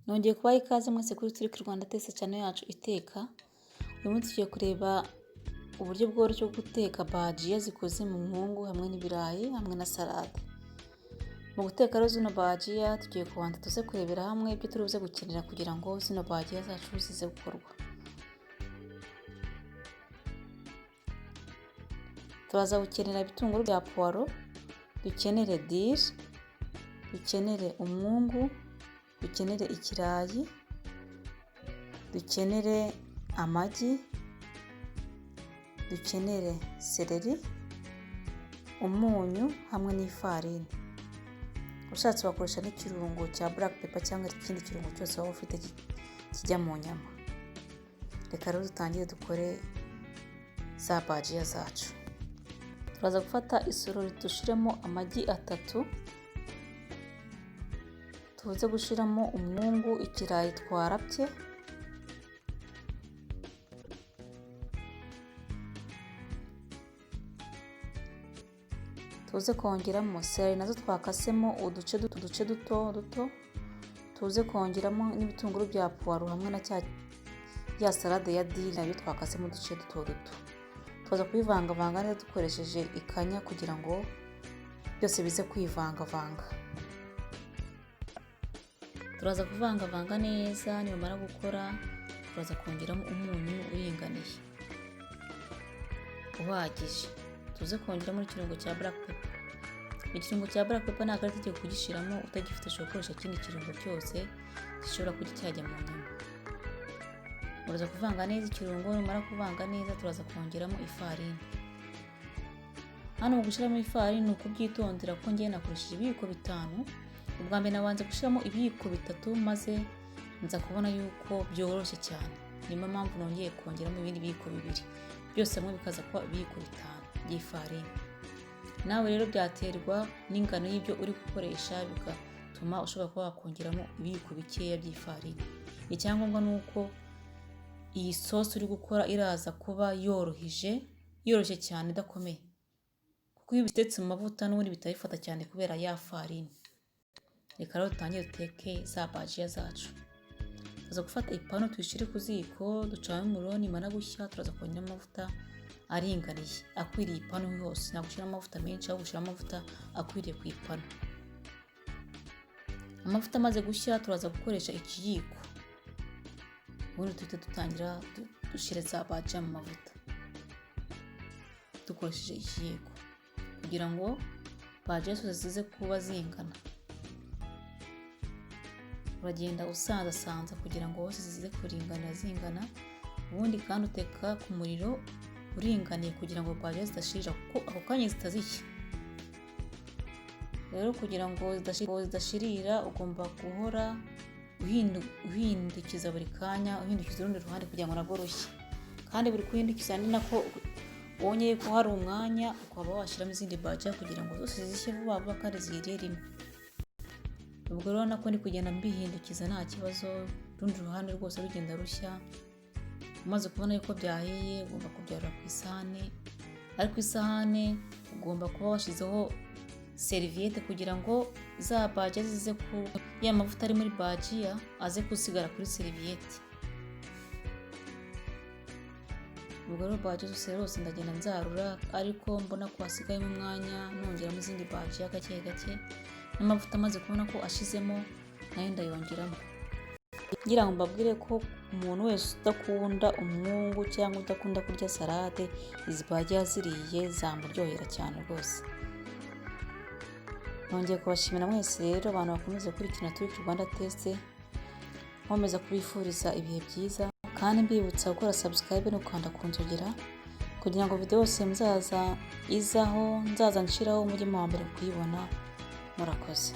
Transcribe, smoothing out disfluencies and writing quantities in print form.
Nongeye kubaha ikaze mwese kuri Turiki Rwanda Test channel yacu iteka. Uyu munsi tugiye kureba uburyo bworoshye bwo guteka bhajiya zikoze mu mwungu hamwe n'ibirayi hamwe na salade. Mu guteka rero zino bhajiya tugiye kubanza tuze kurebera hamwe ibyo turi buze gukenera kugira ngo zino bhajiya zacu zize gukorwa. Turaza gukenera ibitunguru bya puwaro, dukenere diri, dukenere umwungu, dukenere ikirayi, dukenere amagi, dukenere seleri, umunyu hamwe n'ifarini. Ushatse wakoresha n'ikirungo cya black pepper cyangwa ikindi kirungo cyose waba ufite kijya mu nyama. Reka rero dutangire dukore za bhajiya zacu. Turaza gufata isorori dushiremo amagi 3, tuze gushiramo umwungu, ikirayi twarapye, tuze kongeramo seleri nazo twakasemo uduce duto, tuze kongeramo n'ibitunguru bya puwaro hamwe na ya salade ya dili nayo twakasemo uduce duto. Tuza kubivangavanga neza dukoresheje ikanya kugira ngo byose bize kwivangavanga. Turaza kuvangavanga neza, nibamara gukora turaza kongeramo umunyu uringaniye uhagije. Tuze kongeramo ikirungo cya black pepper. Ikirungo cya black pepper ntabwo ari itegeko kugishiramo, utagifite ushobora gukoresha ikindi kirungo cyose gishobora kujya mu nyama. Turaza kuvanga neza ikirungo, nimara kuvanga neza turaza kongeramo ifarini. Hano mu gushiramo ifarini ni ukubyitondera ko ngiye nakoresheje ibiyiko 5. Ubwa mbere nabanze gushiramo ibiyiko 3 maze nza kubona yuko byoroshye cyane. Niyo mpamvu nongeye kongeramo ibindi biyiko 2. Byose hamwe bikaza kuba ibiyiko 5 by'ifarini. Nawe rero byaterwa n'ingano y'ibyo uri gukoresha bigatuma ushobora kuba wakongeramo ibiyiko bikeya by'ifarini. Icyangombwa nuko iyi sauce uri gukora iraza kuba yoroshye cyane idakomeye. Kuko iyo bitetse mu mavuta n'ubundi bitabifata cyane kubera ya farini. Reka rero dutangire duteke za bhajiya zacu. Tuza gufata ipanu tuyishire ku ziko, ducana umuriro, nimara gushya turaza kongera amavuta aringaniye akwiriye ipanu yose. Ntabwo ushira amavuta menshi, ahubwo ushira amavuta akwiriye ku ipanu. Amavuta amaze gushya turaza gukoresha ikiyiko. Ubundi tuhita dutangira dushira za bhajiya mu mavuta dukoresheje ikiyiko kugira ngo bhajiya zose zize kuba zingana. Uragenda usanza kugira ngo hose zize kuringanira zingana. Ubundi kandi uteka ku muriro uringaniye kugira ngo bhajiya zidashirira, kuko ako kanya zitazishya. Rero kugira ngo zidashirira ugomba guhora uhindukiza buri kanya, uhindukiza urundi ruhande kugira ngo nabwo rushye. Kandi buri kuhindukiza ni nako wongeye ko hari umwanya ukaba washiramo izindi bhajiya kugira ngo zose zishye vuba vuba kandi zihiriye rimwe. Ubwo rero nako ndi kugenda mbihindukiza nta kibazo, urundi ruhande rwose rugenda rushya. Umaze kubona yuko byahiye ugomba kubyarura ku isahane. Ariko isahane ugomba kuba washizeho serviette kugira ngo za bhajiya zize ku ya mavuta ari muri bhajiya aze kusigara kuri serviette. Ubwo rero bhajiya zose ndagenda nzarura, ariko mbona ko hasigayemo umwanya nongeramo izindi bhajiya gake gake. N'amavuta amaze kubona ko ashizemo nayo ndayongeramo. Ngira ngo mbabwire ko umuntu wese udakunda umwungu cyangwa udakunda kurya salade, izi bhajiya ziriye zamuryohera cyane rwose. Nongeye kubashimira mwese rero abantu bakomeza gukurikirana Turiki Rwanda Test, nkomeza kubifuriza ibihe byiza kandi mbibutsa gukora subscribe no gukanda ku nzogera kugira ngo video yose nzaza nshiraho mujye mu wa mbere kuyibona. Murakoze.